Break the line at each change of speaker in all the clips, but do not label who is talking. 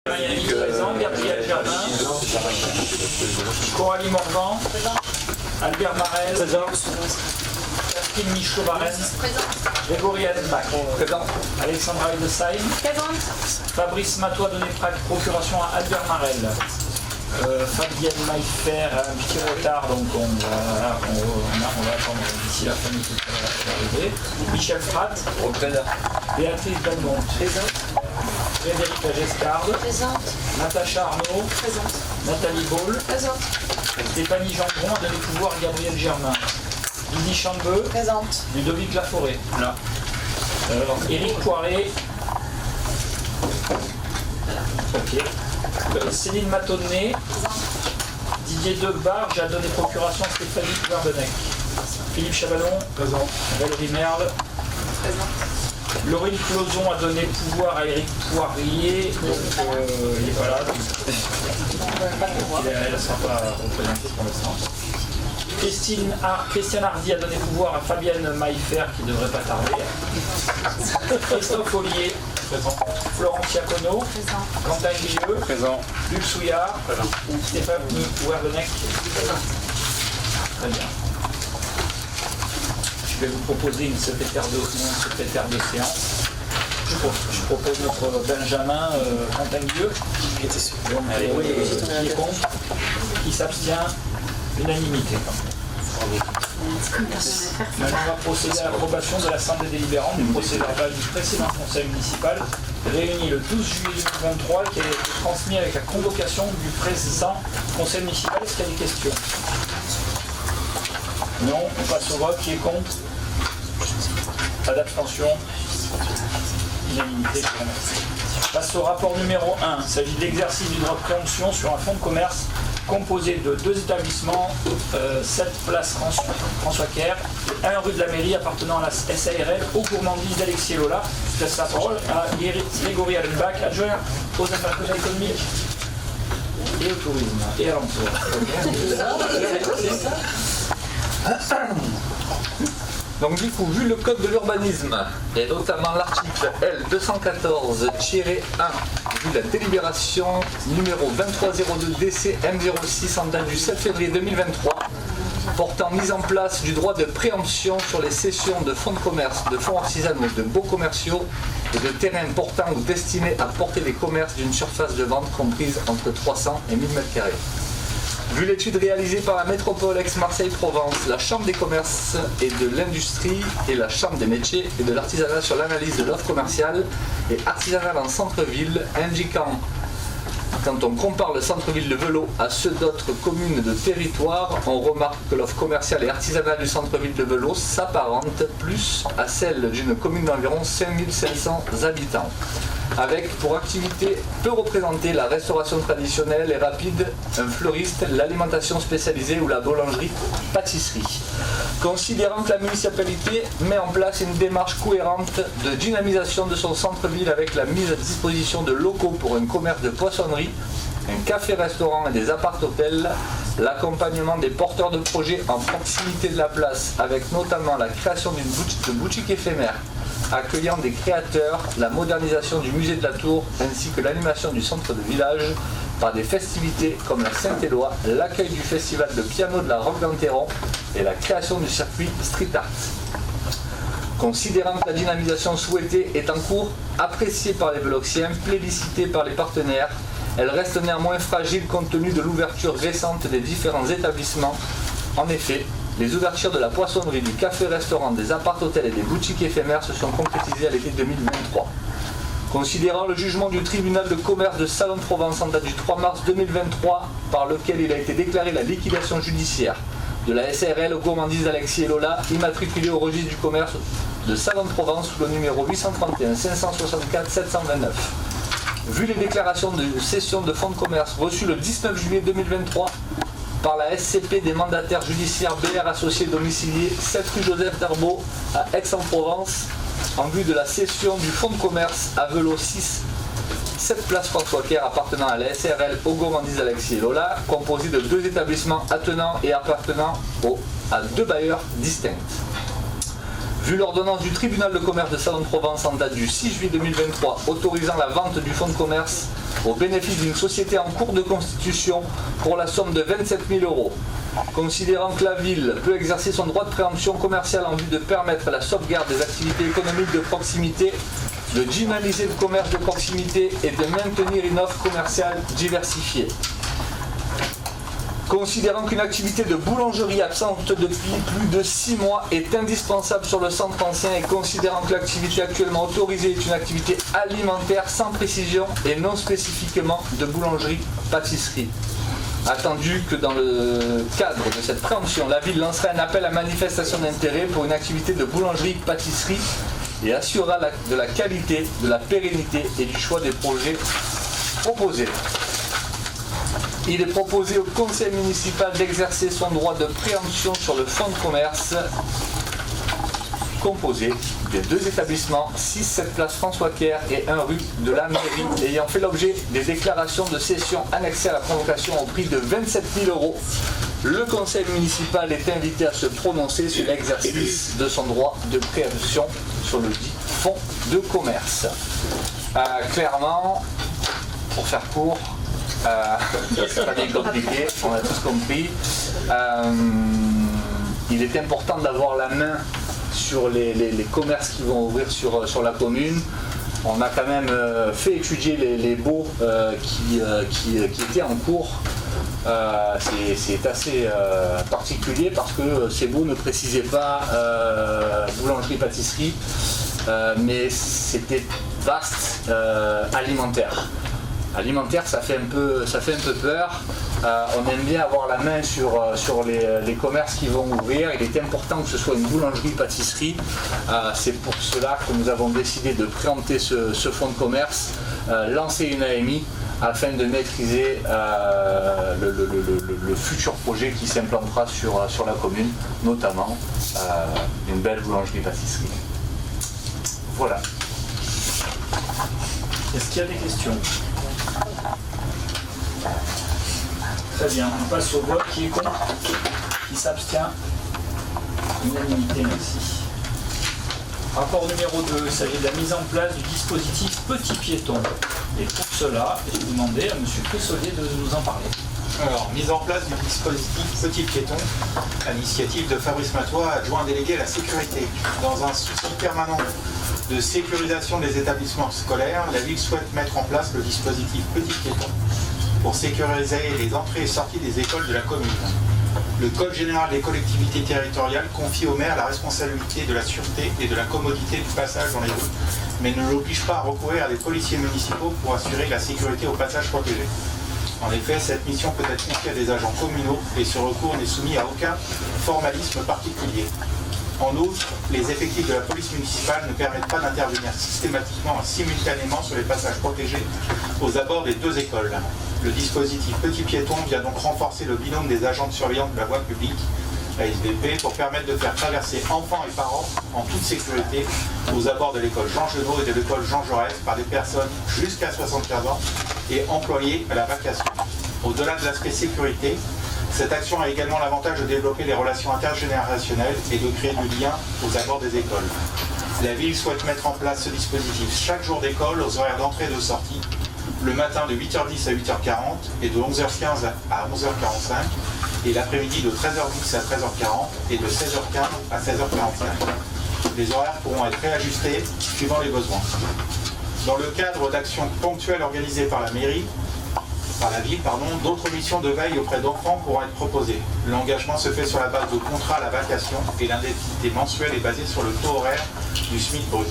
Présent, Gabriel Germain, Coralie Morvan, Albert Marel, Catherine Michaud-Varenne, Grégory Adenbach, Alexandra Hildesheim, Fabrice Matois donné procuration à Albert Marel, Fabienne Maillefer a un petit retard, donc on va attendre d'ici la fin de tout arriver. Michel Fratt, Béatrice Belmont, Frédéric Lagescarde, Natacha Arnaud, Nathalie Baul, Stéphanie Gendron a donné pouvoir à Gabriel Germain, Lydie Chambeux, Ludovic Laforêt, là. Éric Poiré, ok. Céline Matonnet, Didier Debarge a donné procuration à Stéphanie Verbenec, Philippe Chabalon, Valérie Merle, Laurine Closon a donné pouvoir à Éric Poirier, donc il n'est pas là, donc elle ne sera pas représentée pour l'instant. Christiane Hardy a donné pouvoir à Fabienne Maillefer qui ne devrait pas tarder. Christophe Ollier, Florence Iacono, Quentin Guilleux, Luc Souillard, Stéphanie Werbenec. Très bien. Je vais vous proposer une secrétaire de séance. Je propose notre Benjamin Quentin Guilleux. Donc, qui est contre, qui s'abstient, unanimité. Maintenant, on va procéder à l'approbation de l'Assemblée délibérante du procès-verbal du précédent conseil municipal réuni le 12 juillet 2023 qui a été transmis avec la convocation du précédent conseil municipal. Est-ce qu'il y a des questions? Non, on passe au vote. Qui est contre? Pas d'abstention. Unanimité. On passe au rapport numéro 1. Il s'agit de l'exercice du droit de préemption sur un fonds de commerce composé de 2 établissements, 7 place François Kerr, 1 rue de la Mairie appartenant à la SARL aux gourmandises d'Alexis Lola. Je laisse la parole à Grégory Adenbach, adjoint aux affaires économiques et au tourisme et à l'emploi.
Donc du coup, vu le code de l'urbanisme, et notamment l'article L214-1, vu la délibération numéro 2302-DC M06 en date du 7 février 2023, portant mise en place du droit de préemption sur les cessions de fonds de commerce, de fonds artisanaux, de baux commerciaux et de terrains portant ou destinés à porter des commerces d'une surface de vente comprise entre 300 et 1000 m². Vu l'étude réalisée par la métropole Aix-Marseille-Provence, la Chambre des commerces et de l'industrie et la Chambre des métiers et de l'artisanat sur l'analyse de l'offre commerciale et artisanale en centre-ville, indiquant, quand on compare le centre-ville de Velot à ceux d'autres communes de territoire, on remarque que l'offre commerciale et artisanale du centre-ville de Velot s'apparente plus à celle d'une commune d'environ 5500 habitants, avec pour activité peu représentée la restauration traditionnelle et rapide, un fleuriste, l'alimentation spécialisée ou la boulangerie-pâtisserie. Considérant que la municipalité met en place une démarche cohérente de dynamisation de son centre-ville avec la mise à disposition de locaux pour un commerce de poissonnerie, un café-restaurant et des appart-hôtels, l'accompagnement des porteurs de projets en proximité de la place avec notamment la création d'une boutique éphémère accueillant des créateurs, la modernisation du musée de la Tour ainsi que l'animation du centre de village par des festivités comme la Saint-Éloi, l'accueil du festival de piano de la Roque d'Enterron et la création du circuit Street Art. Considérant que la dynamisation souhaitée est en cours, appréciée par les Veloxiens, plébiscitée par les partenaires, elle reste néanmoins fragile compte tenu de l'ouverture récente des différents établissements. En effet, les ouvertures de la poissonnerie, du café-restaurant, des appart-hôtels et des boutiques éphémères se sont concrétisées à l'été 2023. Considérant le jugement du tribunal de commerce de Salon-de-Provence en date du 3 mars 2023, par lequel il a été déclaré la liquidation judiciaire de la SARL aux gourmandises d'Alexis et Lola, immatriculée au registre du commerce de Salon-de-Provence sous le numéro 831 564 729. Vu les déclarations de cession de fonds de commerce reçues le 19 juillet 2023 par la SCP des mandataires judiciaires BR associés domiciliés 7 rue Joseph Darbeau à Aix-en-Provence, en vue de la cession du fonds de commerce à Velot 6, 7 place François Kerr appartenant à la SARL aux gourmandises Alexis et Lola, composé de 2 établissements attenants et appartenant à 2 bailleurs distincts. Vu l'ordonnance du tribunal de commerce de Salon-de-Provence en date du 6 juillet 2023 autorisant la vente du fonds de commerce au bénéfice d'une société en cours de constitution pour la somme de 27 000 €, considérant que la ville peut exercer son droit de préemption commerciale en vue de permettre la sauvegarde des activités économiques de proximité, de dynamiser le commerce de proximité et de maintenir une offre commerciale diversifiée. Considérant qu'une activité de boulangerie absente depuis plus de 6 mois est indispensable sur le centre ancien et considérant que l'activité actuellement autorisée est une activité alimentaire sans précision et non spécifiquement de boulangerie-pâtisserie. Attendu que dans le cadre de cette préemption, la ville lancerait un appel à manifestation d'intérêt pour une activité de boulangerie-pâtisserie et assurera de la qualité, de la pérennité et du choix des projets proposés. Il est proposé au conseil municipal d'exercer son droit de préemption sur le fonds de commerce composé des 2 établissements, 6-7 place François Caire et 1 rue de la Mairie, ayant fait l'objet des déclarations de cession annexées à la convocation au prix de 27 000 €. Le conseil municipal est invité à se prononcer sur l'exercice de son droit de préemption sur le dit fonds de commerce. Clairement, pour faire court, c'est pas bien compliqué, on a tous compris. Il est important d'avoir la main sur les commerces qui vont ouvrir sur la commune. On a quand même fait étudier les baux qui étaient en cours. C'est assez particulier parce que ces baux ne précisaient pas boulangerie-pâtisserie, mais c'était vaste alimentaire. Alimentaire, ça fait un peu peur. On aime bien avoir la main sur les commerces qui vont ouvrir. Il est important que ce soit une boulangerie-pâtisserie. C'est pour cela que nous avons décidé de préempter ce fonds de commerce, lancer une AMI afin de maîtriser le futur projet qui s'implantera sur la commune, notamment une belle boulangerie-pâtisserie. Voilà.
Est-ce qu'il y a des questions? Très bien, on passe au vote. Qui est contre? Qui s'abstient? Unanimité, merci. Rapport numéro 2, il s'agit de la mise en place du dispositif Petit Piéton. Et pour cela, je vais demander à M. Cressolier de nous en parler.
Alors, mise en place du dispositif Petit Piéton, à l'initiative de Fabrice Matois, adjoint délégué à la sécurité. Dans un souci permanent de sécurisation des établissements scolaires, la ville souhaite mettre en place le dispositif Petit Piéton pour sécuriser les entrées et sorties des écoles de la commune. Le Code général des collectivités territoriales confie au maire la responsabilité de la sûreté et de la commodité du passage dans les rues, mais ne l'oblige pas à recourir à des policiers municipaux pour assurer la sécurité au passage protégé. En effet, cette mission peut être confiée à des agents communaux et ce recours n'est soumis à aucun formalisme particulier. En outre, les effectifs de la police municipale ne permettent pas d'intervenir systématiquement et simultanément sur les passages protégés aux abords des 2 écoles. Le dispositif Petit Piéton vient donc renforcer le binôme des agents de surveillance de la voie publique, ASVP, pour permettre de faire traverser enfants et parents en toute sécurité aux abords de l'école Jean Genot et de l'école Jean Jaurès par des personnes jusqu'à 75 ans et employées à la vacation. Au-delà de l'aspect sécurité, cette action a également l'avantage de développer les relations intergénérationnelles et de créer du lien aux abords des écoles. La ville souhaite mettre en place ce dispositif chaque jour d'école aux horaires d'entrée et de sortie, le matin de 8h10 à 8h40 et de 11h15 à 11h45, et l'après-midi de 13h10 à 13h40 et de 16h15 à 16h45. Les horaires pourront être réajustés suivant les besoins. Dans le cadre d'actions ponctuelles organisées par la mairie, d'autres missions de veille auprès d'enfants pourront être proposées. L'engagement se fait sur la base de contrats à la vacation et l'indemnité mensuelle est basée sur le taux horaire du SMIC brut.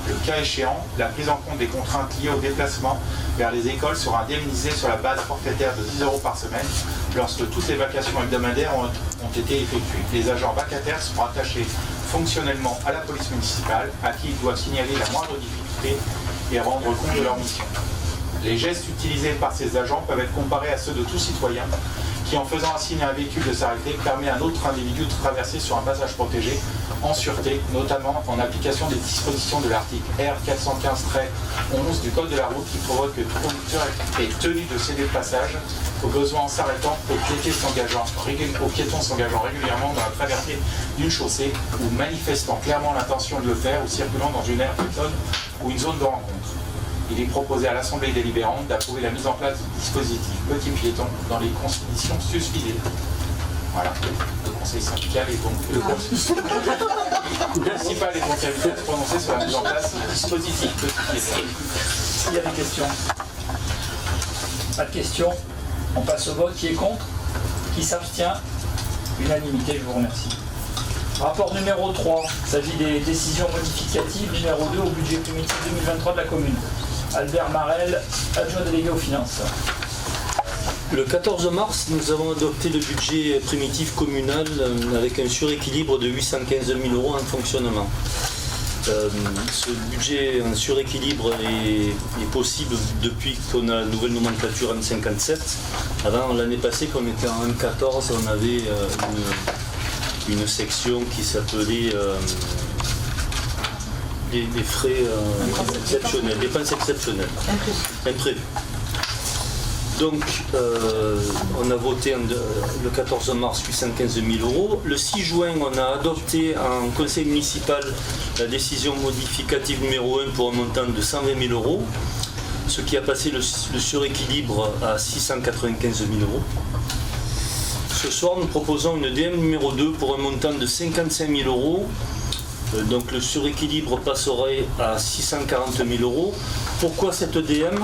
Le cas échéant, la prise en compte des contraintes liées au déplacement vers les écoles sera indemnisée sur la base forfaitaire de 10 € par semaine lorsque toutes les vacations hebdomadaires ont été effectuées. Les agents vacataires seront attachés fonctionnellement à la police municipale, à qui ils doivent signaler la moindre difficulté et rendre compte de leur mission. Les gestes utilisés par ces agents peuvent être comparés à ceux de tout citoyen qui, en faisant un signe à un véhicule de s'arrêter, permet à un autre individu de traverser sur un passage protégé en sûreté, notamment en application des dispositions de l'article R415-11 du Code de la route qui prévoit que le conducteur est tenu de céder le passage au besoin en s'arrêtant aux piétons s'engageant régulièrement dans la traversée d'une chaussée ou manifestant clairement l'intention de le faire ou circulant dans une aire piétonne ou une zone de rencontre. Il est proposé à l'Assemblée délibérante d'approuver la mise en place du dispositif petit piéton dans les conditions susvisées. Voilà, le conseil syndical est donc le principal est donc invité à se prononcer sur la mise en place du dispositif petit piéton.
S'il y a des questions? Pas de questions? On passe au vote. Qui est contre? Qui s'abstient? Unanimité, je vous remercie. Rapport numéro 3, il s'agit des décisions modificatives numéro 2 au budget primitif 2023 de la commune. Albert Marel, adjoint délégué aux finances.
Le 14 mars, nous avons adopté le budget primitif communal avec un suréquilibre de 815 000 € en fonctionnement. Ce budget en suréquilibre est possible depuis qu'on a la nouvelle nomenclature M57. Avant, l'année passée, quand on était en M14, on avait une section qui s'appelait des frais exceptionnels, dépenses exceptionnelles, imprévues. Donc, on a voté le 14 mars 815 000 €. Le 6 juin, on a adopté en conseil municipal la décision modificative numéro 1 pour un montant de 120 000 €, ce qui a passé le suréquilibre à 695 000 €. Ce soir, nous proposons une DM numéro 2 pour un montant de 55 000 €. Donc le suréquilibre passerait à 640 000 €. Pourquoi cette DM ?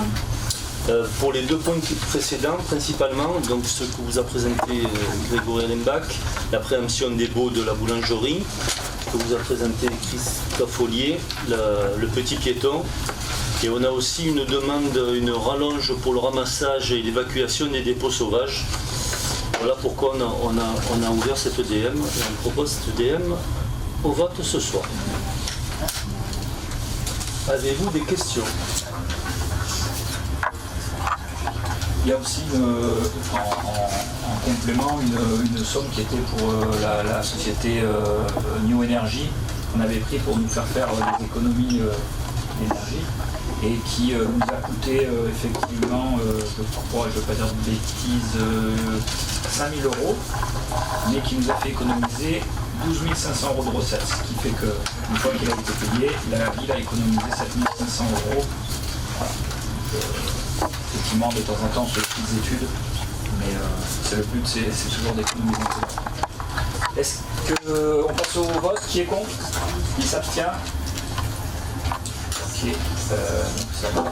Pour les deux points précédents, principalement, donc ce que vous a présenté Grégory Lembach, la préemption des baux de la boulangerie, que vous a présenté Christophe Ollier, le petit piéton. Et on a aussi une demande, une rallonge pour le ramassage et l'évacuation des dépôts sauvages. Voilà pourquoi on a ouvert cette DM et on propose cette DM au vote ce soir. Avez-vous des questions?
Il y a aussi en complément une somme qui était pour la société New Energy qu'on avait pris pour nous faire faire des économies d'énergie et qui nous a coûté effectivement, je ne veux pas dire de bêtises, 5 000 €, mais qui nous a fait économiser 12 500 € de recettes, ce qui fait qu'une fois qu'il a été payé, la ville a économisé 7 500 €. Voilà. Effectivement, de temps en temps, on fait des petites études, mais c'est le but, c'est toujours d'économiser. Est-ce qu'on passe au vote? Qui est contre? Qui s'abstient? Ok, ça va.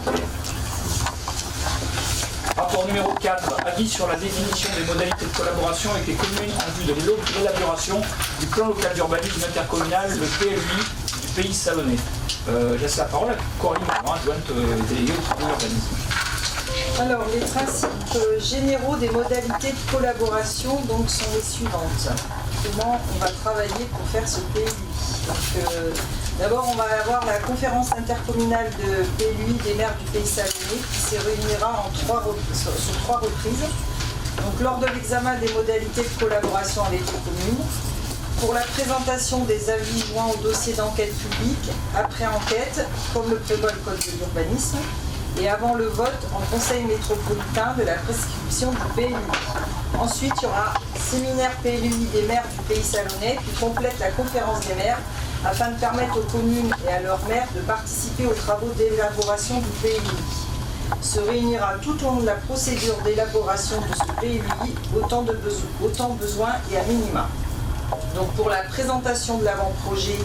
Rapport numéro 4, avis sur la définition des modalités de collaboration avec les communes en vue de l'élaboration du plan local d'urbanisme intercommunal, le PLUI du Pays Salonnais. Je laisse la parole à Coralie Morin, adjointe déléguée aux travaux d'urbanisme.
Alors, les principes généraux des modalités de collaboration donc, sont les suivantes. Comment on va travailler pour faire ce PLUI? D'abord, on va avoir la conférence intercommunale de PLUI des maires du Pays Salonnais qui se réunira sur 3 reprises. Donc, lors de l'examen des modalités de collaboration avec les communes, pour la présentation des avis joints au dossier d'enquête publique, après enquête, comme le prévoit le Code de l'urbanisme, et avant le vote en conseil métropolitain de la prescription du PLUI. Ensuite, il y aura séminaire PLUI des maires du Pays Salonnais qui complète la conférence des maires afin de permettre aux communes et à leurs maires de participer aux travaux d'élaboration du PLUI. Se réunira tout au long de la procédure d'élaboration de ce PLUI autant besoin et à minima. Donc pour la présentation de l'avant-projet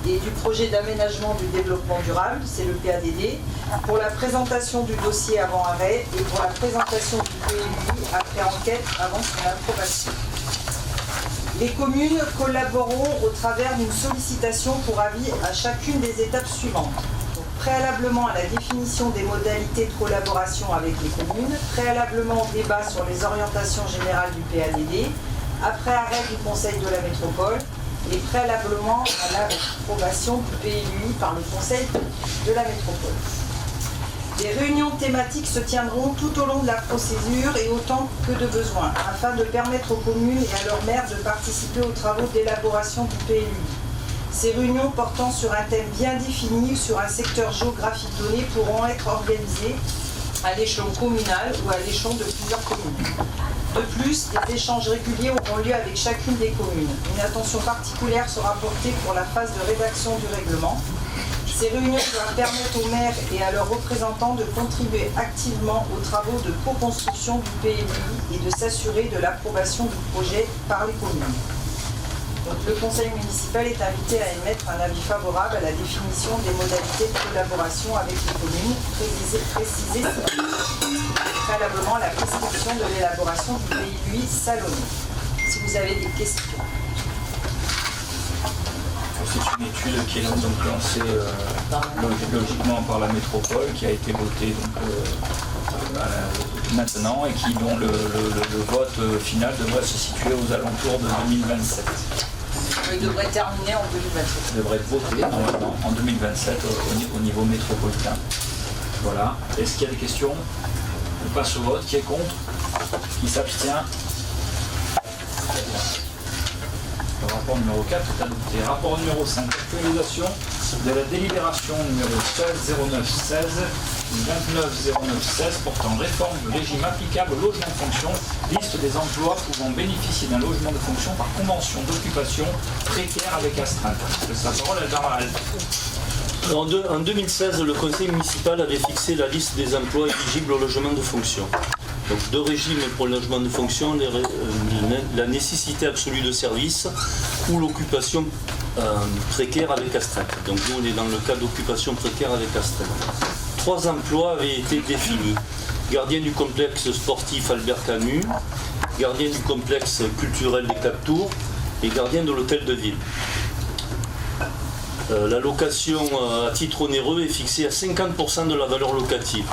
et du projet d'aménagement du développement durable, c'est le PADD, pour la présentation du dossier avant arrêt et pour la présentation du PLUI après enquête avant son approbation. Les communes collaboreront au travers d'une sollicitation pour avis à chacune des étapes suivantes. Donc, préalablement à la définition des modalités de collaboration avec les communes, préalablement au débat sur les orientations générales du PADD, après arrêt du Conseil de la métropole, et préalablement à l'approbation du PLUI par le Conseil de la métropole. Des réunions thématiques se tiendront tout au long de la procédure et autant que de besoin, afin de permettre aux communes et à leurs maires de participer aux travaux d'élaboration du PLUI. Ces réunions portant sur un thème bien défini ou sur un secteur géographique donné pourront être organisées à l'échelon communal ou à l'échelon de plusieurs communes. De plus, des échanges réguliers auront lieu avec chacune des communes. Une attention particulière sera portée pour la phase de rédaction du règlement. Ces réunions doivent permettre aux maires et à leurs représentants de contribuer activement aux travaux de co-construction du PLUI et de s'assurer de l'approbation du projet par les communes. Donc, le conseil municipal est invité à émettre un avis favorable à la définition des modalités de collaboration avec les communes, précisées préalablement à la prescription de l'élaboration du PLUI salonné. Si vous avez des questions.
C'est une étude qui est donc lancée logiquement par la métropole, qui a été votée maintenant et dont le vote final devrait se situer aux alentours de 2027.
Il devrait terminer en 2027.
Il devrait être voté normalement en 2027 au niveau métropolitain. Voilà. Est-ce qu'il y a des questions? On passe au vote. Qui est contre? Qui s'abstient? Le rapport numéro 4 est adopté. Rapport numéro 5, actualisation de la délibération numéro 160916 290916 portant réforme du régime applicable au logement de fonction, liste des emplois pouvant bénéficier d'un logement de fonction par convention d'occupation précaire avec astreinte. La parole est à Jean-Marie.
En 2016, le conseil municipal avait fixé la liste des emplois éligibles au logement de fonction. Donc, deux régimes pour le logement de fonction, la nécessité absolue de service ou l'occupation précaire avec astreinte. Donc nous, on est dans le cas d'occupation précaire avec astreinte. 3 emplois avaient été définis. Gardien du complexe sportif Albert Camus, gardien du complexe culturel des Quatre Tours et gardien de l'hôtel de ville. La location à titre onéreux est fixée à 50% de la valeur locative.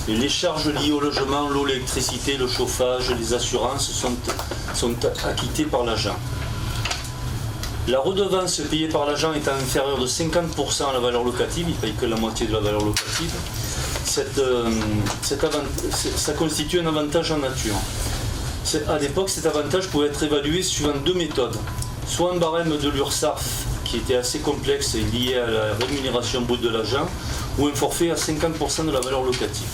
Et les charges liées au logement, l'eau, l'électricité, le chauffage, les assurances sont acquittées par l'agent. La redevance payée par l'agent étant inférieure de 50% à la valeur locative, il ne paye que la moitié de la valeur locative, ça constitue un avantage en nature. À l'époque, cet avantage pouvait être évalué suivant 2 méthodes. Soit un barème de l'URSSAF qui était assez complexe et lié à la rémunération brute de l'agent, ou un forfait à 50% de la valeur locative.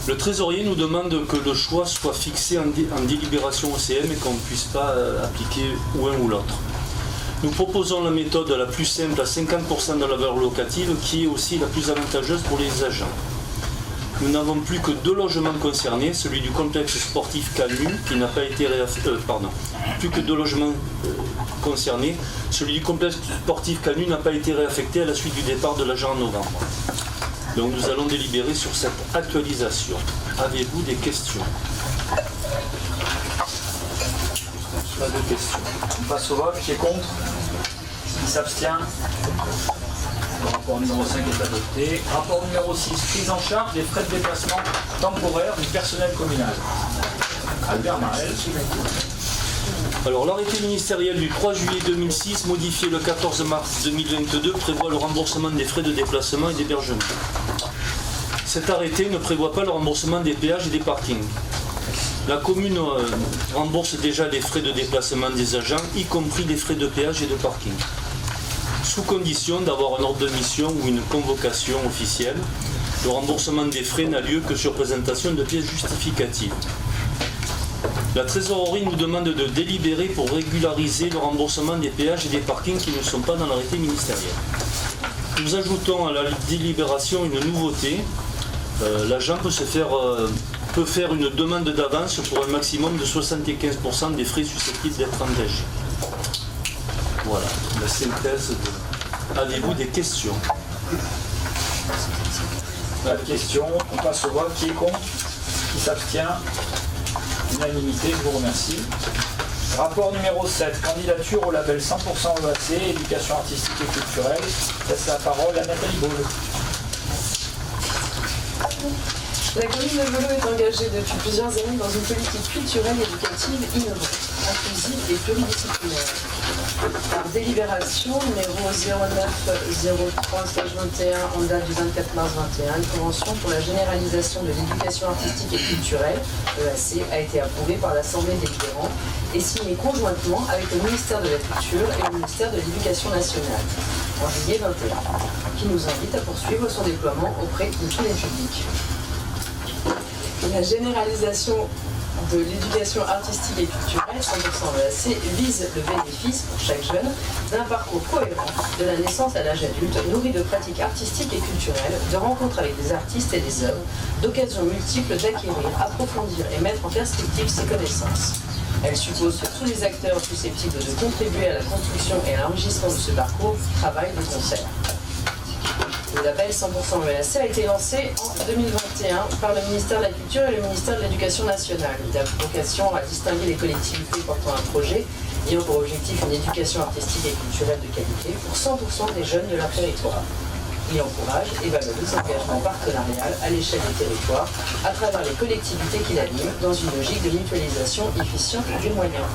Le trésorier nous demande que le choix soit fixé en délibération OCM et qu'on ne puisse pas appliquer ou un ou l'autre. Nous proposons la méthode la plus simple à 50% de la valeur locative qui est aussi la plus avantageuse pour les agents. Nous n'avons plus que 2 logements concernés, celui du complexe sportif Camus qui n'a pas été plus que 2 logements concernés, celui du complexe sportif Camus n'a pas été réaffecté à la suite du départ de l'agent en novembre. Donc nous allons délibérer sur cette actualisation. Avez-vous des questions?
Pas de questions. On passe au vote. Qui est contre? Qui s'abstient? Le rapport numéro 5 est adopté. Rapport numéro 6, prise en charge des frais de déplacement temporaire du personnel communal. Albert Marel.
Alors l'arrêté ministériel du 3 juillet 2006, modifié le 14 mars 2022, prévoit le remboursement des frais de déplacement et d'hébergement. Cet arrêté ne prévoit pas le remboursement des péages et des parkings. La commune rembourse déjà les frais de déplacement des agents, y compris les frais de péage et de parking. Sous condition d'avoir un ordre de mission ou une convocation officielle, le remboursement des frais n'a lieu que sur présentation de pièces justificatives. La trésorerie nous demande de délibérer pour régulariser le remboursement des péages et des parkings qui ne sont pas dans l'arrêté ministériel. Nous ajoutons à la délibération une nouveauté. L'agent peut faire une demande d'avance pour un maximum de 75% des frais susceptibles d'être engagés. Voilà, la synthèse de... Avez-vous des questions?
Pas de questions. On passe au vote. Qui est contre? Qui s'abstient? Unanimité, je vous remercie. Rapport numéro 7, candidature au label 100% EAC, éducation artistique et culturelle. Laisse la parole à Nathalie Baule.
La commune de Velot est engagée depuis plusieurs années dans une politique culturelle et éducative innovante, inclusive et pluridisciplinaire. Par délibération numéro 0903/21 en date du 24 mars 21, une convention pour la généralisation de l'éducation artistique et culturelle, EAC, a été approuvée par l'Assemblée délibérante et signée conjointement avec le ministère de la Culture et le ministère de l'Éducation nationale en juillet 21, qui nous invite à poursuivre son déploiement auprès de tous les publics. La généralisation de l'éducation artistique et culturelle 100% EAC vise le bénéfice pour chaque jeune d'un parcours cohérent de la naissance à l'âge adulte, nourri de pratiques artistiques et culturelles, de rencontres avec des artistes et des œuvres, d'occasions multiples d'acquérir, approfondir et mettre en perspective ses connaissances. Elle suppose que tous les acteurs susceptibles de contribuer à la construction et à l'enrichissement de ce parcours travaillent de concert. Le label 100% EAC a été lancé en 2021 par le ministère de la Culture et le ministère de l'Éducation nationale. Il a vocation à distinguer les collectivités portant un projet ayant pour objectif une éducation artistique et culturelle de qualité pour 100% des jeunes de leur territoire. Il encourage et valorise l'engagement partenarial à l'échelle des territoires à travers les collectivités qui l'animent dans une logique de mutualisation efficiente du moyen.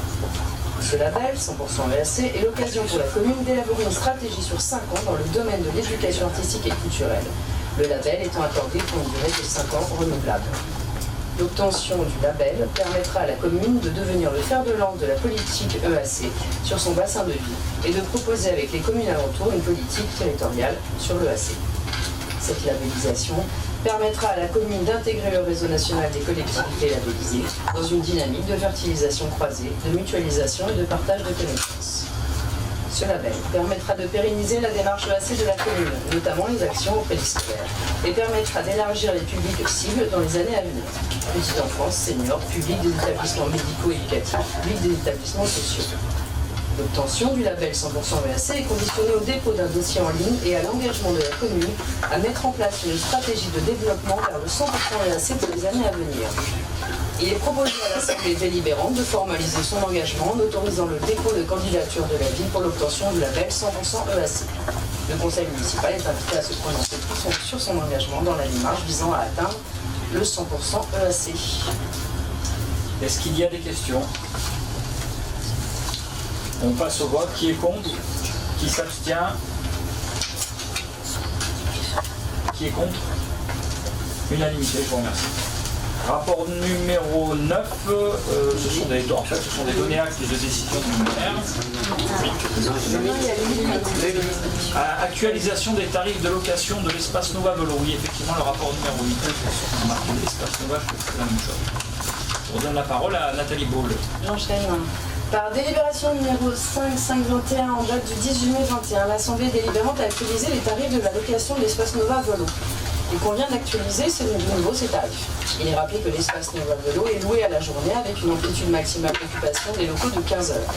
Ce label, 100% EAC, est l'occasion pour la commune d'élaborer une stratégie sur 5 ans dans le domaine de l'éducation artistique et culturelle, le label étant accordé pour une durée de 5 ans renouvelable. L'obtention du label permettra à la commune de devenir le fer de lance de la politique EAC sur son bassin de vie et de proposer avec les communes alentours une politique territoriale sur l'EAC. Cette labellisation permettra à la commune d'intégrer le réseau national des collectivités labellisées dans une dynamique de fertilisation croisée, de mutualisation et de partage de connaissances. Ce label permettra de pérenniser la démarche EAC de la commune, notamment les actions auprès des scolaires, et permettra d'élargir les publics cibles dans les années à venir. Petite enfance, seniors, public des établissements médico-éducatifs, public des établissements sociaux. L'obtention du label 100% EAC est conditionnée au dépôt d'un dossier en ligne et à l'engagement de la commune à mettre en place une stratégie de développement vers le 100% EAC pour les années à venir. Il est proposé à l'Assemblée délibérante de formaliser son engagement en autorisant le dépôt de candidature de la ville pour l'obtention du label 100% EAC. Le conseil municipal est invité à se prononcer sur son engagement dans la démarche visant à atteindre le 100% EAC.
Est-ce qu'il y a des questions? On passe au vote. Qui est contre? Qui s'abstient? Qui est contre? Unanimité, je vous remercie. Rapport numéro 9, ce sont des données actes de décision du maire. Actualisation des tarifs de location de l'espace Nova Velot. Oui, effectivement, le rapport numéro 8, on marque l'espace Nova, je fais la même chose. Je redonne la parole à Nathalie Baule.
J'enchaîne. Par délibération numéro 5/5/21 en date du 18 mai 21, l'Assemblée délibérante a actualisé les tarifs de la location de l'espace Nova Velot. Il convient d'actualiser de nouveau ces tarifs. Il est rappelé que l'espace Nova Velot est loué à la journée avec une amplitude maximale d'occupation des locaux de 15 heures.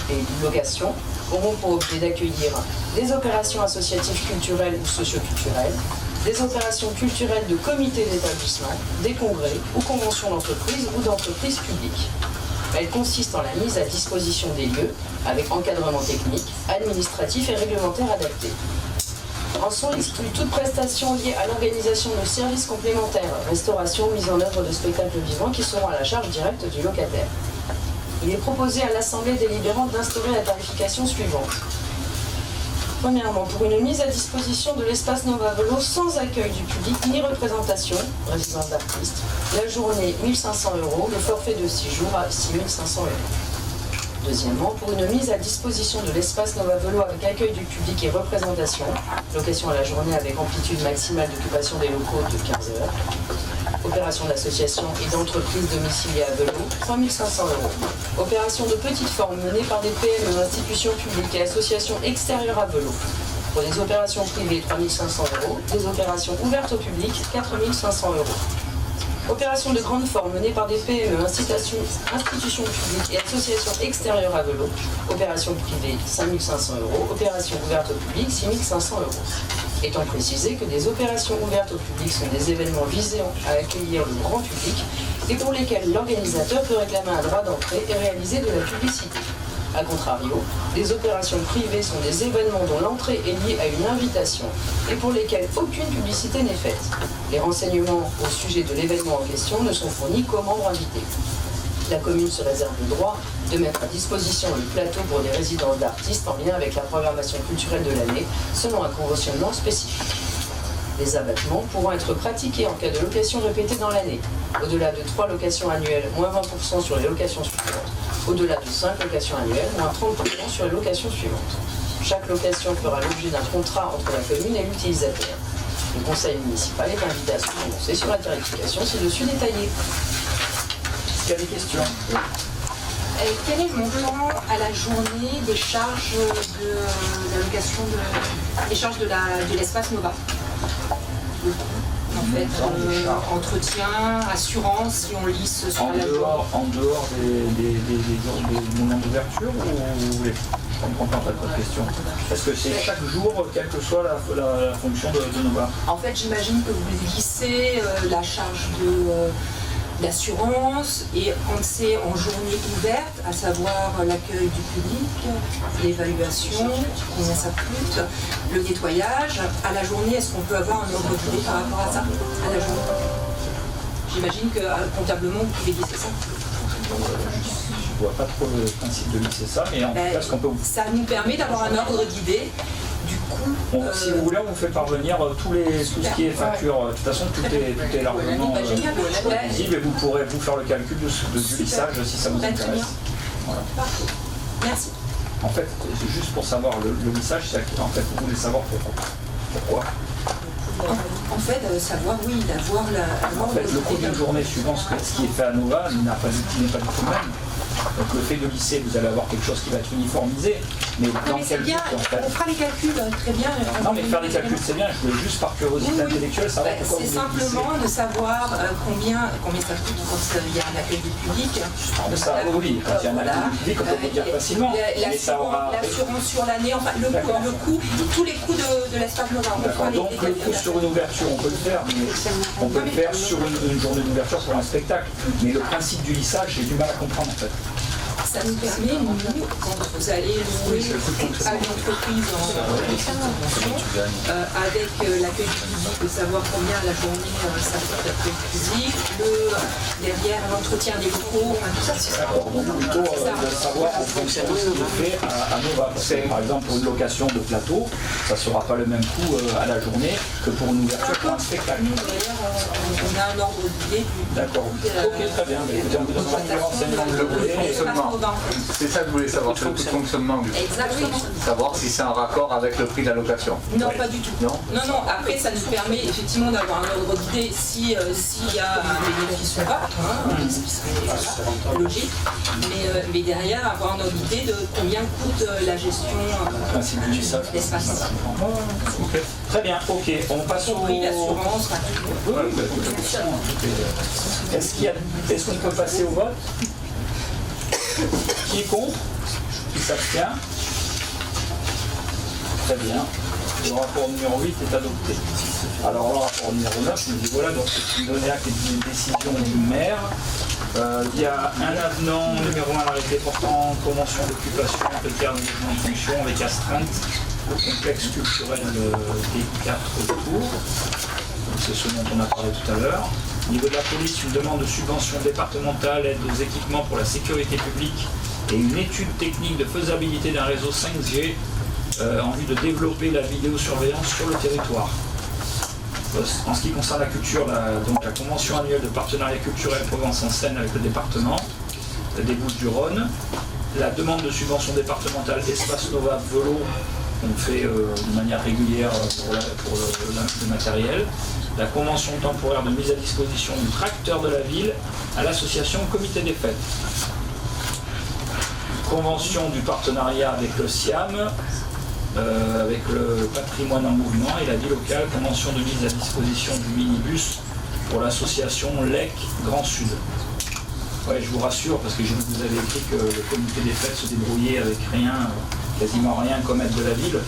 Les locations auront pour objet d'accueillir des opérations associatives culturelles ou socioculturelles, des opérations culturelles de comités d'établissement, des congrès ou conventions d'entreprise ou d'entreprises publiques. Elle consiste en la mise à disposition des lieux avec encadrement technique, administratif et réglementaire adapté. En sont exclues toute prestation liée à l'organisation de services complémentaires, restauration, mise en œuvre de spectacles vivants qui seront à la charge directe du locataire. Il est proposé à l'Assemblée délibérante d'instaurer la tarification suivante. Premièrement, pour une mise à disposition de l'espace Nova Velot sans accueil du public ni représentation, résidence d'artistes, la journée 1 500 €, le forfait de 6 jours à 6 500 €. Deuxièmement, pour une mise à disposition de l'espace Nova Velot avec accueil du public et représentation, location à la journée avec amplitude maximale d'occupation des locaux de 15 heures, opération d'association et d'entreprise domiciliée à Velot, 3 500 €. Opération de petite forme menée par des PME, institutions publiques et associations extérieures à Velot. Pour des opérations privées, 3 500 €. Des opérations ouvertes au public, 4 500 €. Opération de grande forme menée par des PME, institutions publiques et associations extérieures à Velot. Opération privée, 5 500 €. Opération ouverte au public, 6 500 €. Étant précisé que des opérations ouvertes au public sont des événements visant à accueillir le grand public et pour lesquels l'organisateur peut réclamer un droit d'entrée et réaliser de la publicité. A contrario, les opérations privées sont des événements dont l'entrée est liée à une invitation et pour lesquels aucune publicité n'est faite. Les renseignements au sujet de l'événement en question ne sont fournis qu'aux membres invités. La commune se réserve le droit de mettre à disposition le plateau pour des résidences d'artistes en lien avec la programmation culturelle de l'année, selon un conventionnement spécifique. Les abattements pourront être pratiqués en cas de location répétée dans l'année. Au-delà de 3 locations annuelles, moins 20% sur les locations suivantes. Au-delà de 5 locations annuelles, moins 30% sur les locations suivantes. Chaque location fera l'objet d'un contrat entre la commune et l'utilisateur. Le conseil municipal est invité à se prononcer sur la tarification ci-dessus détaillée.
Est-ce qu'il y a des questions?
Quel est le montant à la journée des charges de la location des charges de l'espace Nova? En fait, entretien, assurance, si on lisse sur la journée.
En dehors des moments d'ouverture ou vous voulez? Je ne comprends pas votre question. Est-ce que c'est chaque jour, quelle que soit la fonction de Nova?
En fait, j'imagine que vous lissez la charge d'assurance et quand c'est en journée ouverte, à savoir l'accueil du public, l'évaluation, combien ça coûte, le nettoyage. À la journée, est-ce qu'on peut avoir un ordre d'idée par rapport à ça? À la journée. J'imagine que comptablement, vous pouvez lisser ça.
Je ne vois pas trop le principe de lisser ça, mais en tout cas, ce qu'on peut vous...
Ça nous permet d'avoir un ordre d'idée. Du coup,
si vous voulez, on vous fait parvenir tout ce qui est facture. De toute façon, tout est largement visible et vous pourrez vous faire le calcul du lissage si ça vous intéresse. Voilà.
Merci.
En fait, c'est juste pour savoir le lissage, c'est en fait vous voulez savoir pourquoi.
En fait, savoir, oui, d'avoir
En fait, le coût d'une journée suivant ce qui est fait à Nova n'est pas du tout le même. Donc le fait de lisser, vous allez avoir quelque chose qui va être uniformisé, mais dans quel but en fait?
On fera les calculs très bien.
Non mais faire les calculs c'est bien, je voulais juste par curiosité intellectuelle savoir pourquoi vous
c'est simplement de savoir combien ça coûte quand il y a un accueil du public.
Oui, quand il y a un accueil du public, on peut le dire facilement.
L'assurance sur l'année, enfin le coût, tous les coûts de l'espace Nova.
Donc le coût sur une ouverture, on peut le faire, mais on peut le faire sur une journée d'ouverture pour un spectacle. Mais le principe du lissage, j'ai du mal à comprendre en fait.
Ça nous permet, nous, quand vous allez louer à une entreprise avec l'accueil du public, de savoir combien à la journée ça coûte l'accueil du public, derrière l'entretien des locaux, tout ça, c'est ça.
Donc plutôt de savoir en fonction de ce qui est fait à Nova. Parce que, par exemple, pour une location de plateau, ça ne sera pas le même coût à la journée que pour une ouverture pour un spectacle.
Nous, d'ailleurs, on a un ordre d'idée du...
D'accord. Ok, très bien. Écoutez, on vous donne des renseignements de
fonctionnement. C'est ça que je voulais savoir, c'est le coût de fonctionnement du coup.
Exactement.
Savoir si c'est en raccord avec le prix de la location.
Non, pas du tout. Non, après ça nous permet effectivement d'avoir un ordre d'idée s'il y a un bénéfice ou pas, c'est logique, mais derrière avoir un ordre d'idée de combien coûte la gestion de l'espace.
Ok. Très bien, ok, on passe au
prix d'assurance.
Est-ce qu'on peut passer au vote? Qui est contre? Qui s'abstient? Très bien. Le rapport numéro 8 est adopté. Alors le rapport numéro 9, je me dis voilà, donc c'est une donnée acte et une décision du maire. Il y a un avenant numéro 1 à l'arrêté portant convention d'occupation de termes de fonction avec astreinte au complexe culturel des 4 tours. C'est ce dont on a parlé tout à l'heure. Au niveau de la police, une demande de subvention départementale, aide aux équipements pour la sécurité publique et une étude technique de faisabilité d'un réseau 5G en vue de développer la vidéosurveillance sur le territoire. En ce qui concerne la culture, la convention annuelle de partenariat culturel Provence-en-Seine avec le département des Bouches-du-Rhône, la demande de subvention départementale Espace Nova Velo, qu'on fait de manière régulière pour le matériel, la convention temporaire de mise à disposition du tracteur de la ville à l'association Comité des Fêtes. Convention du partenariat avec le SIAM, avec le patrimoine en mouvement et la vie locale, convention de mise à disposition du minibus pour l'association LEC Grand Sud. Ouais, je vous rassure parce que j'ai vu que vous avez écrit que le Comité des Fêtes se débrouillait avec rien, quasiment rien comme aide de la ville.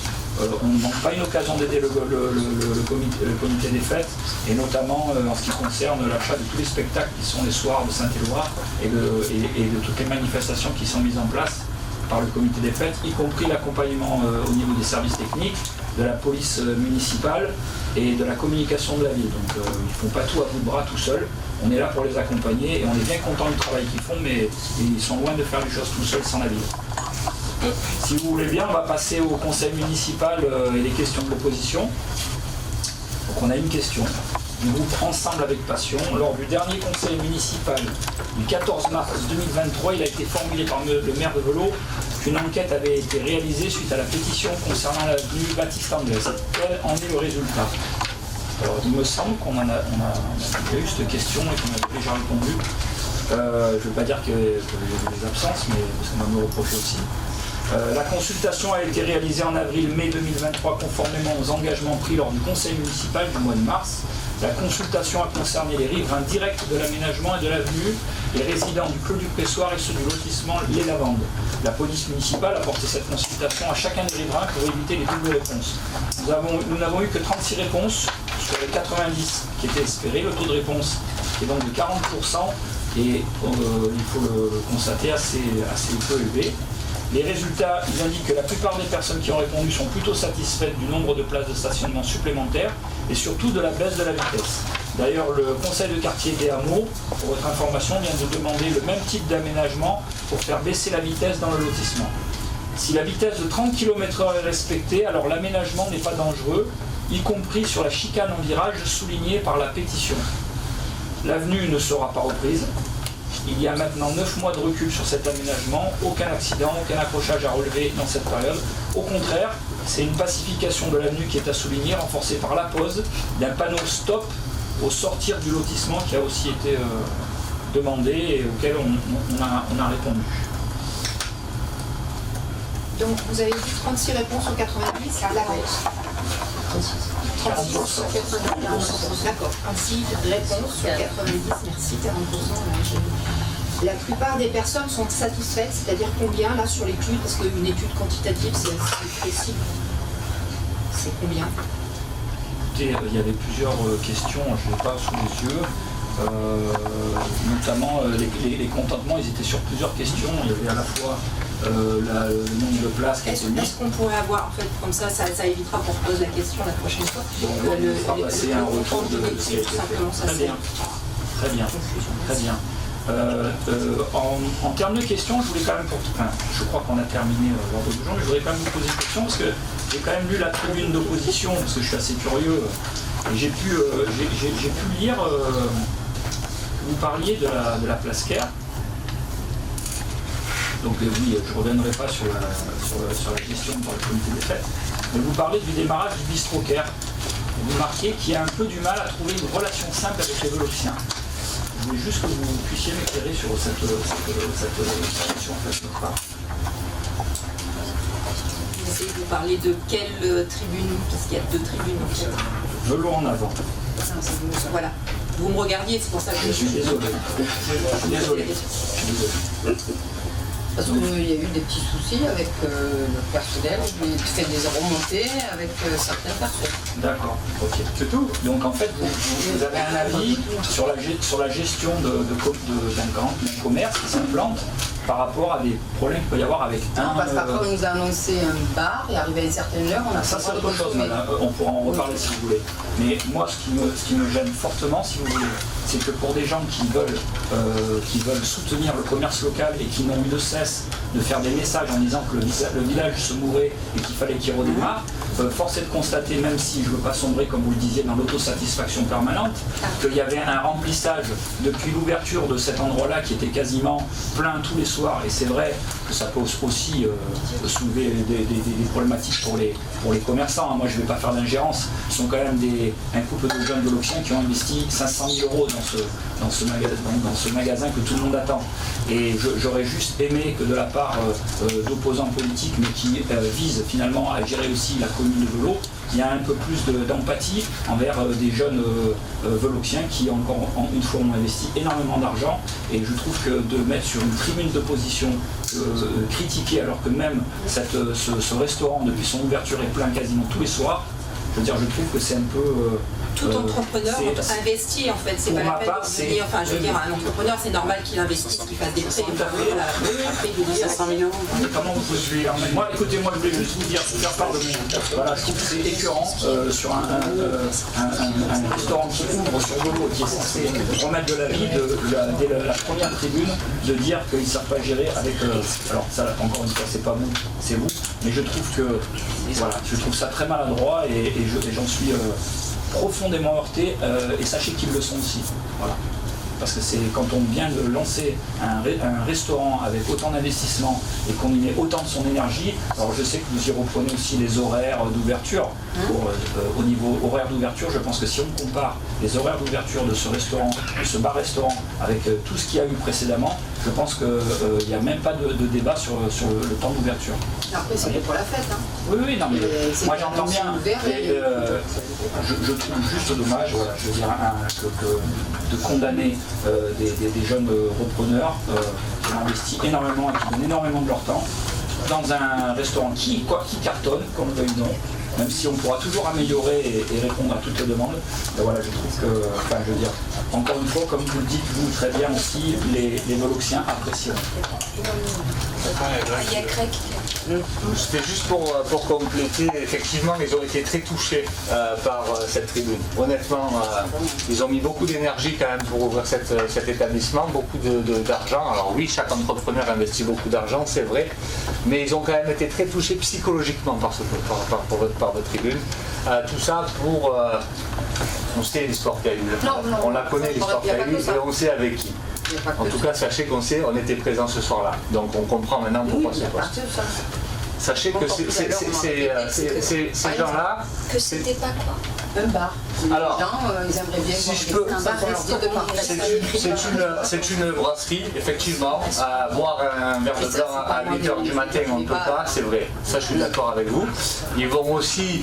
On ne manque pas une occasion d'aider le comité des fêtes, et notamment en ce qui concerne l'achat de tous les spectacles qui sont les soirs de Saint-Éloi et de toutes les manifestations qui sont mises en place par le comité des fêtes, y compris l'accompagnement au niveau des services techniques, de la police municipale et de la communication de la ville. Donc ils ne font pas tout à bout de bras tout seuls. On est là pour les accompagner et on est bien content du travail qu'ils font, mais ils sont loin de faire les choses tout seuls sans la ville. Si vous voulez bien, on va passer au conseil municipal et les questions de l'opposition. Donc on a une question du groupe Ensemble avec Passion. Lors du dernier conseil municipal du 14 mars 2023, il a été formulé par le maire de Velot qu'une enquête avait été réalisée suite à la pétition concernant l'avenue Baptiste-Anglaise. Quel en est le résultat? Alors il me semble qu'on a déjà eu cette question et qu'on a déjà répondu. Je ne veux pas dire qu'il y avait des absences, mais parce qu'on va me reprocher aussi. La consultation a été réalisée en avril-mai 2023 conformément aux engagements pris lors du conseil municipal du mois de mars. La consultation a concerné les riverains directs de l'aménagement et de l'avenue, les résidents du Clos du Pressoir et ceux du lotissement Les Lavandes. La police municipale a porté cette consultation à chacun des riverains pour éviter les doubles réponses. Nous n'avons eu que 36 réponses sur les 90 qui étaient espérées. Le taux de réponse est donc de 40% et il faut le constater assez peu élevé. Les résultats, ils indiquent que la plupart des personnes qui ont répondu sont plutôt satisfaites du nombre de places de stationnement supplémentaires et surtout de la baisse de la vitesse. D'ailleurs, le conseil de quartier des hameaux, pour votre information, vient de demander le même type d'aménagement pour faire baisser la vitesse dans le lotissement. Si la vitesse de 30 km/h est respectée, alors l'aménagement n'est pas dangereux, y compris sur la chicane en virage soulignée par la pétition. L'avenue ne sera pas reprise. Il y a maintenant 9 mois de recul sur cet aménagement, aucun accident, aucun accrochage à relever dans cette période. Au contraire, c'est une pacification de l'avenue qui est à souligner, renforcée par la pose d'un panneau stop au sortir du lotissement qui a aussi été demandé et auquel on a répondu.
Donc vous avez dit 36 réponses sur 90 à la baisse. 36 sur 90. D'accord, 36 réponses sur 90, merci, 40%. La plupart des personnes sont satisfaites, c'est-à-dire combien là sur l'étude, parce qu'une étude quantitative c'est assez précis. C'est combien?
Écoutez, il y avait plusieurs questions, je ne l'ai pas sous les yeux. Notamment les contentements, ils étaient sur plusieurs questions. Il y avait à la fois le nombre de places qui étaient mises.
Est-ce qu'on pourrait avoir, en fait, comme ça évitera qu'on se pose la question la prochaine fois.
Bon, on va passer un retour de ce qui a été fait. Très bien. En termes de questions, je voulais quand même, je crois qu'on a terminé l'ordre du jour, mais je voudrais quand même vous poser une question parce que j'ai quand même lu la tribune d'opposition parce que je suis assez curieux et j'ai pu lire. Vous parliez de la place Caire. Donc oui, je ne reviendrai pas sur la question par le comité des fêtes. Mais vous parlez du démarrage du bistrot Caire. Vous marquez qu'il y a un peu du mal à trouver une relation simple avec les Velociens. Je voulais juste que vous puissiez m'éclairer sur cette situation en fait, notre part.
Vous parlez de quelle tribune? Parce qu'il y a 2 tribunes en fait.
Velot en avant.
Voilà. Vous me regardiez, c'est pour ça que
je suis désolé. Désolé.
Parce qu'il y a eu des petits soucis avec le personnel, j'ai fait des remontées avec certaines personnes.
D'accord, ok. C'est tout. Donc en fait, vous avez un avis sur la gestion d'un commerce qui s'implante par rapport à des problèmes qu'il peut y avoir avec
Non, parce qu'après on nous a annoncé un bar et arrivé à une certaine heure, on a
ça c'est autre chose, on pourra en reparler si vous voulez. Mais moi ce qui me gêne fortement, si vous voulez, c'est que pour des gens qui veulent soutenir le commerce local et qui n'ont eu de cesse de faire des messages en disant que le village se mourait et qu'il fallait qu'il redémarre, force est de constater, même si je ne veux pas sombrer comme vous le disiez dans l'autosatisfaction permanente, qu'il y avait un remplissage depuis l'ouverture de cet endroit-là qui était quasiment plein tous les soirs, et c'est vrai que ça peut aussi soulever des problématiques pour les commerçants. Moi je ne vais pas faire d'ingérence, ce sont quand même un couple de jeunes Velociens qui ont investi 500 000 € dans ce magasin que tout le monde attend. Et j'aurais juste aimé que de la part d'opposants politiques, mais qui visent finalement à gérer aussi la commune de Velot, il y a un peu plus d'empathie envers des jeunes Velociens qui encore une fois ont investi énormément d'argent, et je trouve que de mettre sur une tribune d'opposition critiquée alors que même ce restaurant depuis son ouverture est plein quasiment tous les soirs, je veux dire, je trouve que c'est un peu...
Tout entrepreneur investit en fait, c'est pas la peine de venir, enfin je veux dire, un entrepreneur c'est normal qu'il investisse, qu'il fasse des prêts,
Ça 500 millions.
Comment vous pouvez... Moi, écoutez, moi je voulais juste vous dire, faire part de mon... Voilà, je trouve que c'est écœurant sur un restaurant qui ouvre sur Volo, qui est censé remettre de la vie dès la première tribune, de dire qu'ils ne savent pas gérer avec... alors ça, encore une fois, c'est pas vous, c'est vous, mais je trouve que... Voilà, je trouve ça très maladroit et j'en suis... profondément heurté et sachez qu'ils le sont aussi. Voilà. Parce que c'est quand on vient de lancer un restaurant avec autant d'investissement et qu'on y met autant de son énergie, alors je sais que vous y reprenez aussi les horaires d'ouverture. Au niveau horaire d'ouverture, je pense que si on compare les horaires d'ouverture de ce restaurant, de ce bar-restaurant avec tout ce qu'il y a eu précédemment, je pense qu'il n'y a même pas de débat sur le temps d'ouverture.
Après, c'est pour la fête. Hein.
Oui, non, mais moi j'entends bien. Je trouve juste dommage, voilà, je veux dire, de condamner des jeunes repreneurs qui ont investi énormément et qui donnent énormément de leur temps dans un restaurant qui cartonne, qu'on le veuille ou non, même si on pourra toujours améliorer et répondre à toutes les demandes. Et voilà, je trouve que, enfin, je veux dire, encore une fois, comme vous le dites, vous très bien aussi, les Voloxiens apprécieront.
Il y a Craig.
C'était juste pour compléter, effectivement, ils ont été très touchés par cette tribune. Honnêtement, ils ont mis beaucoup d'énergie quand même pour ouvrir cet établissement, beaucoup d'argent. Alors oui, chaque entrepreneur investit beaucoup d'argent, c'est vrai, mais ils ont quand même été très touchés psychologiquement par votre tribune. Tout ça pour... on sait l'histoire qu'il y a eu. On la connaît, l'histoire qu'il y a eu, et on sait avec qui. En tout cas, sachez qu'on sait, on était présents ce soir-là. Donc on comprend maintenant pourquoi c'est pas. Sachez que ces gens-là...
Que c'était pas quoi? Un bar.
Alors,
les gens, ils aimeraient bien
si je peux,
un bar
c'est une brasserie, effectivement. Boire un verre de blanc à 8h du matin, on ne peut pas, c'est vrai. Ça, je suis d'accord avec vous. Ils vont aussi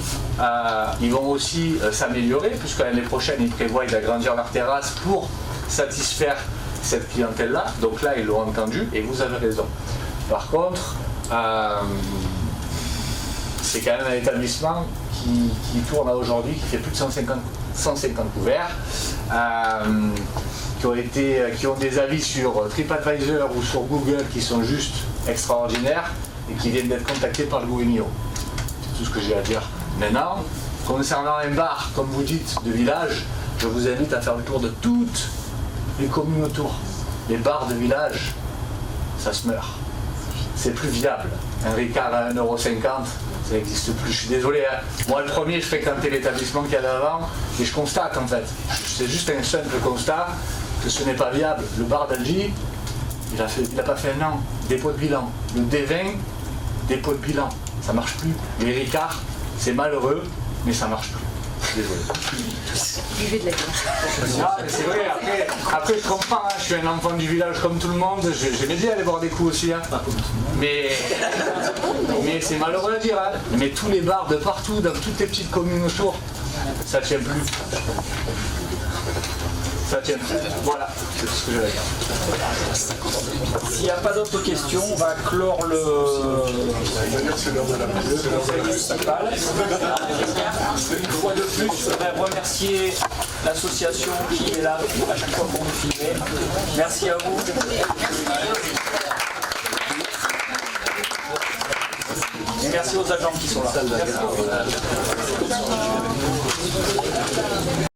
s'améliorer, puisque l'année prochaine, ils prévoient d'agrandir leur terrasse pour satisfaire cette clientèle-là. Donc là, ils l'ont entendu, et vous avez raison. Par contre, c'est quand même un établissement qui tourne à aujourd'hui, qui fait plus de 150 couverts, qui ont des avis sur TripAdvisor ou sur Google qui sont juste extraordinaires et qui viennent d'être contactés par le Goemio. C'est tout ce que j'ai à dire. Maintenant, concernant un bar, comme vous dites, de village, je vous invite à faire le tour de toutes les communes autour. Les bars de village, ça se meurt. C'est plus viable. Un Ricard à 1,50 €, ça n'existe plus. Je suis désolé. Hein. Moi, le premier, je fréquentais l'établissement qu'il y avait avant et je constate en fait. C'est juste un simple constat que ce n'est pas viable. Le bar d'Algi, il n'a pas fait un an. Dépôt de bilan. Le D20, dépôt de bilan. Ça marche plus. Les Ricards, c'est malheureux, mais ça marche plus. Désolé.
Buvez de la bière.
Ah, c'est vrai, après je comprends, hein, je suis un enfant du village comme tout le monde, j'aimais bien aller boire des coups aussi, hein. Mais c'est malheureux à dire, hein. Mais tous les bars de partout, dans toutes les petites communes autour, ça tient plus. Ça tient plus. Voilà, c'est tout ce que j'avais à dire.
S'il n'y a pas d'autres questions, on va clore le conseil municipal. Une fois de plus, je voudrais remercier l'association qui est là à chaque fois pour nous filmer. Merci à vous. Et merci aux agents qui sont là. Merci.